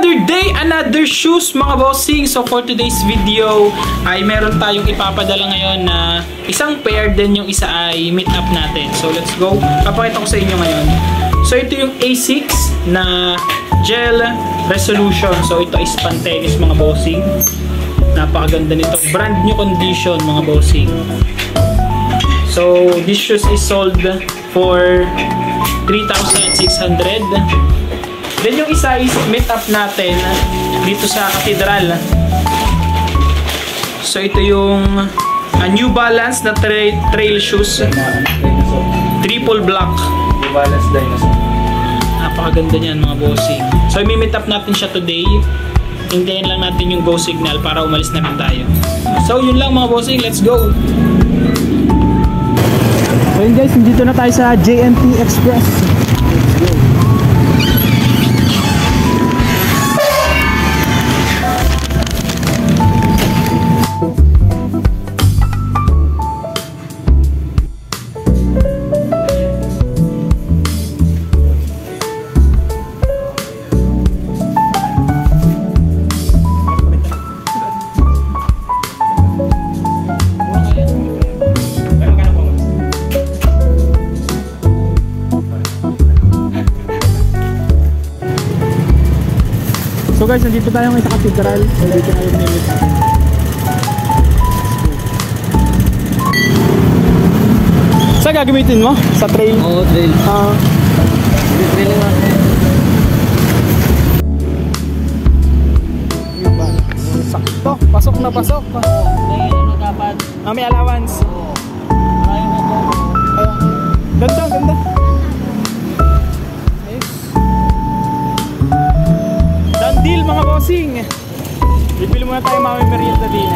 Another day, another shoes mga bossing. So for today's video ay meron tayong ipapadala ngayon na isang pair, din yung isa ay meet up natin. So let's go. Papakita ko sa inyo ngayon. So ito yung A6 na gel resolution. So ito is Pantelis mga bossing. Napakaganda nito. Brand new condition mga bossing. So this shoes is sold for 3,600. Then yung isa is meet up natin dito sa Cathedral. So ito yung New Balance na trail shoes. Triple black. New Balance Dinosaur. Napakaganda niyan mga bossing. So i-meet up natin siya today. Hintayin lang natin yung go signal para umalis na rin tayo. So yun lang mga bossing, let's go! So yun guys, dito na tayo sa JNT Express. Let's go! So guys, nandito tayo ngayon sa Cathedral. So dito na yung minute. Saan gagamitin mo? Sa trail? Oo, trail. Trail lang. Sakto. Pasok na pasok. May ano dapat? May allowance. Oo. Ayaw na to. Ganda, ganda. Deal mga bossing. Bibili muna tayo mga merienda din.